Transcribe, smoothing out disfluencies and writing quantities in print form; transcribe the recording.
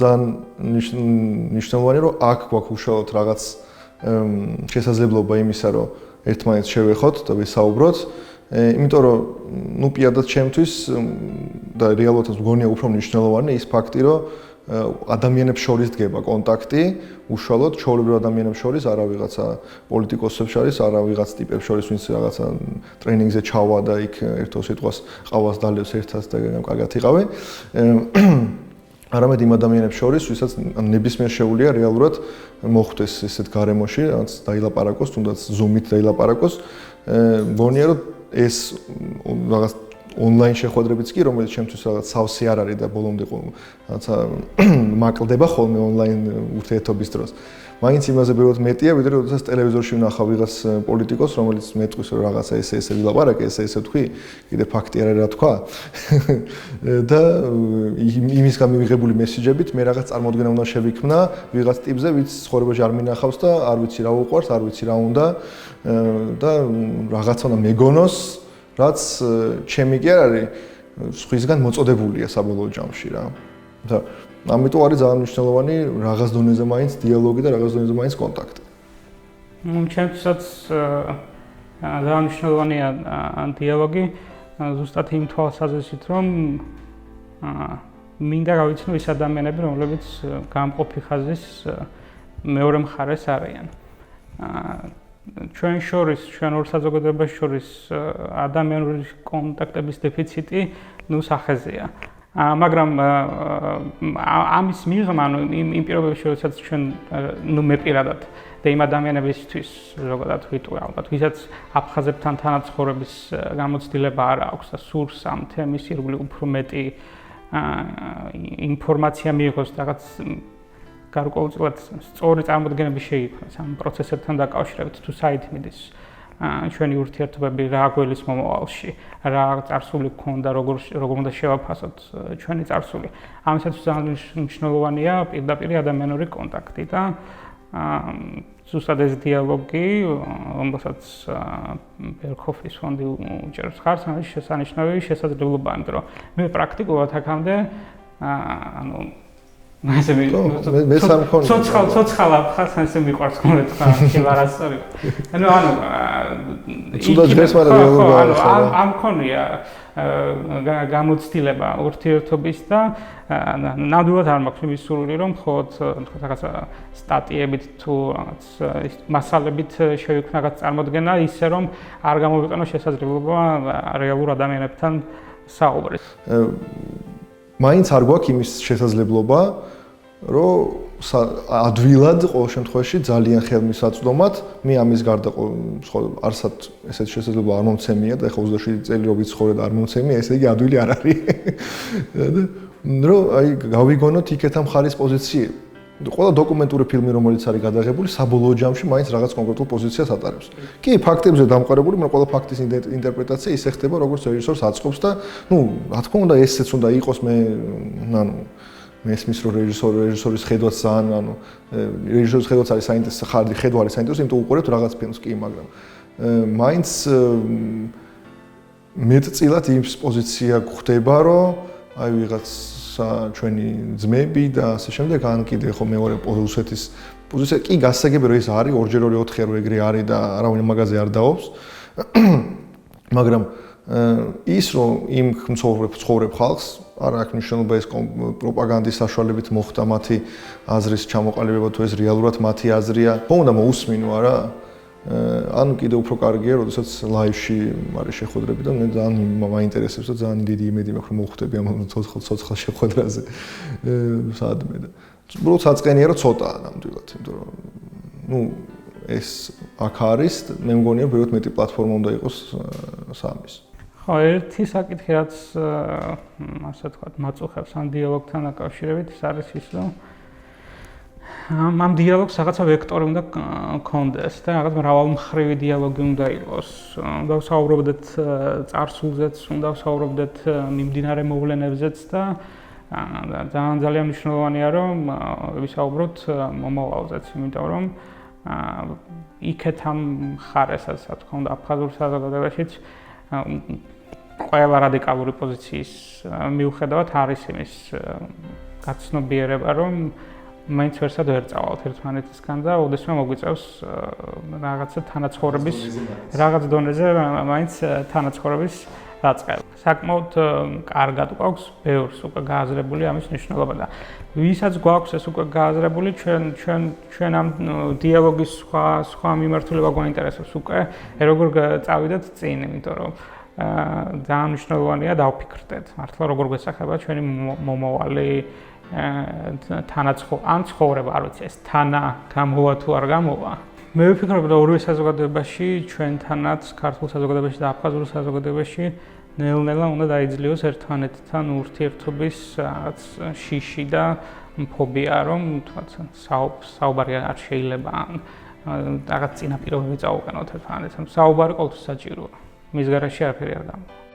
ძალიან მნიშვნელოვანია რომ აქ გვაქვს უშუალოდ რაღაც შესაძლებლობა იმისა რომ ერთმანეთს შევეხოთ და ვისაუბროთ იმიტომ რომ ნუ პირადად ჩემთვის და რეალობითაც მგონია უფრო მნიშვნელოვანია ის ფაქტი რომ ადამიანებს შორის დგება კონტაქტი უშუალოდ ჩვეულებრივ ადამიანებს შორის არა ვიღაცა პოლიტიკოსებს შორის არა ვიღაც ტიპებს შორის ვინც რაღაცა ტრენინგზე ჩავა და იქ ერთო სიტყვას ყავას დალევს ერთად და კარგად იყავე არამედ იმ ადამიანებს შორის ვისაც ნებისმიერ შეუძლია რეალურად მოხვდეს ესეთ გარემოში რაც დაილაპარაკოს თუნდაც ზუმით დაილაპარაკოს მგონია რომ ეს რაღაც ონლაინ შეხვედრებიც კი რომელიც ჩემთვის რაღაც სავსე არ არის და ბოლომდე რაღაცა მაკლდება ხოლმე ონლაინ ურთიერთობის დროს. მაინც იმაზე ბევრად მეტია, ვიდრე როდესაც ტელევიზორში ვნახავ ვიღაც პოლიტიკოს, რომელიც მეტყვის რომ რაღაცა ესე ვილაპარაკე, ესე თქვი, კიდე ფაქტი არ არის რა თქვა. და იმისგან მივიღებული მესიჯებით მე რაღაც წარმოდგენა უნდა შევიქმნა ვიღაც ტიპზე, ვინც ცხოვრებაში არ მინახავს და არ ვიცი რა უყვარს, არ ვიცი რა უნდა და რაღაცა უნდა მეგონოს რაც ჩემი კი არ არის სხვისგან მოწოდებულია საბოლოო ჯამში რა. და ამიტომ არის ძალიან მნიშვნელოვანი რაღაც დონეზე მაინც დიალოგი და რაღაც დონეზე მაინც კონტაქტი. ჩემთვისაც ძალიან მნიშვნელოვანია დიალოგი ზუსტად იმ თვალსაზრისით რომ მინდა გავიცნო ის ადამიანები რომლებიც გამყოფი ხაზის მეორე მხარეს არიან. ჩვენ შორის, ჩვენ ორ საზოგადოებას შორის ადამიანური კონტაქტების დეფიციტი ნუ სახეზეა. მაგრამ ამის მიღმა იმ პირობებში, როდესაც ჩვენ ნუ მე პირადად და იმ ადამიანებისთვის ზოგადად ვიტყვი, ალბათ, ვისაც აფხაზებთან თანაცხოვრების გამოცდილება არ აქვს და სურს ამ თემის ირგვლივ უფრო მეტი ინფორმაცია მიიღოს რაღაც გარკვეულწილად სწორი წარმოდგენები შეიქმნას ამ პროცესებთან დაკავშირებით თუ საით მიდის ჩვენი ურთიერთობები რა გველის მომავალში რა წარსული გქონდა როგორ უნდა შევაფასოთ ჩვენი წარსული ამისათვის ძალიან მნიშვნელოვანია პირდაპირ ადამიანური კონტაქტი და ზუსტად ეს დიალოგი რომელსაც ბერქოფის ფონდი უჭერს ხარს არის შესანიშნავი შესაძლებლობა იმიტომ რომ მე პრაქტიკულად აქამდე ანუ მე სამქონი ცოცხალ აფხაზს ესე მიყვარს ხოლმე თქვა ხილარასწორი ანუ ცუდად დღეს მაგრამ რეალობა ამ ქონია გამოცდილება ურთიერთობის და ნამდვილად არ მაქვს იმის სურვილი რომ მხოლოდ თქვა რაღაცა სტატიებით თუ რაღაც მასალებით შევიქმნა რაღაც წარმოდგენა ისე რომ არ გამოვიყენო შესაძლებლობა რეალურ ადამიანებთან საუბრის მაინც არ გვაქვს იმის შესაძლებლობა, რომ ადვილად ყოველ შემთხვევაში ძალიან ხელმისაწვდომად მე ამის გარდა არსად ესეთ შესაძლებლობა არ მომცემია და ეხლა 27 წელი რო ვიცხოვრე და არ მომცემია, ესე იგი ადვილი არ არის. რომ აი გავიგონოთ იქეთა მხარის პოზიციები. ყველა დოკუმენტური ფილმი რომელიც არის გადაღებული საბოლოო ჯამში მაინც რაღაც კონკრეტულ პოზიციას ატარებს. კი, ფაქტებზე დამყარებული, მაგრამ ყველა ფაქტის ინტერპრეტაცია ისე ხდება, როგორც რეჟისორს აწყობს და, ნუ, რა თქმა უნდა, ესეც უნდა იყოს მე, ანუ მესმის რომ რეჟისორის ხედვაც ძალიან, ანუ რეჟისორის ხედვაც არის საინტერესო, ხედვა არის საინტერესო, იმიტომ უყურებთ რაღაც ფილმს კი, მაგრამ მაინც მეტწილად იმის პოზიცია გვხდება, რომ აი ვიღაც ჩვენი ძმები და ასე შემდეგ ან კიდე ხო მეორე რუსეთის პოზიცია კი გასაგები რომ ეს არის 2x2 4 ეგრე არის და არავინ მაგაზე არ დაობს მაგრამ ის რომ იმ ცხოვრებ ხალხს არ აქვს მნიშვნელობა ეს პროპაგანდის საშუალებით მოხდა მათი აზრის ჩამოყალიბება თუ ეს რეალურად მათი აზრია ხო უნდა მოусმინო არა ანუ კიდე უფრო კარგია, როდესაც ლაივში არის შეხვედრები და მე ძალიან მაინტერესებს და ძალიან დიდი იმედი მაქვს რომ მოვხვდები ამ ცოცხალ შეხვედრაზე საადმე და უბრალოდ საწყენია რომ ცოტაა ნამდვილად, იმიტომ რომ ნუ ეს აქ არის, მე მგონია ბევრად მეტი პლატფორმა უნდა იყოს სამის. ხო, ერთი საკითხი რაც ასე ვთქვათ, მაწუხებს ამ დიალოგთან დაკავშირებით, ის არის ის რომ ამ დიალოგს რაღაცა ვექტორი უნდა გქონდეს და რაღაც მრავალმხრივი დიალოგი უნდა იყოს. უნდა ვსაუბრობდეთ წარსულზეც, უნდა ვსაუბრობდეთ მიმდინარე მოვლენებზეც და ძალიან მნიშვნელოვანია რომ ვისაუბროთ მომავალზეც, იმიტომ რომ იქეთ ამ მხარესაც, რა თქმა უნდა, აფხაზურ საზოგადოებაშიც ყველა რადიკალური პოზიციის მიუხედავად არის იმის გაცნობიერება, რომ მაინც ვერსად ვერ წავალთ ერთმანეთისგან და ოდესმე მოგვიწევს რაღაცა თანაცხოვრების რაღაც დონეზე მაინც თანაცხოვრების დაწყება. საკმაოდ კარგად გვაქვს ბევრს უკვე გააზრებული ამის მნიშვნელობა და ვისაც გვაქვს ეს უკვე გააზრებული ჩვენ ამ დიალოგის სხვა მიმართულება გვაინტერესებს უკვე როგორ წავიდეთ წინ, იმიტომ რომ ძალიან მნიშვნელოვანია დავფიქრდეთ მართლა როგორ გვესახება ჩვენი მომავალი ან ცხოვრება, არ ვიცი ეს თანა გამოვა თუ არ გამოვა. მე ვფიქრობ რომ ორივე საზოგადოებაში ჩვენთანაც ქართულ საზოგადოებაში და აფხაზურ საზოგადოებაში ნელ-ნელა უნდა დაიძლიოს ერთმანეთთან ურთიერთობის რაღაც შიში და ფობია, რომ თქვათ საუბარი არ შეიძლება ან რაღაც წინაპირობები წაუყენოთ ერთმანეთთან. საუბარი ყოველთვის საჭიროა. მის გარშე არაფერი არ გამოვა.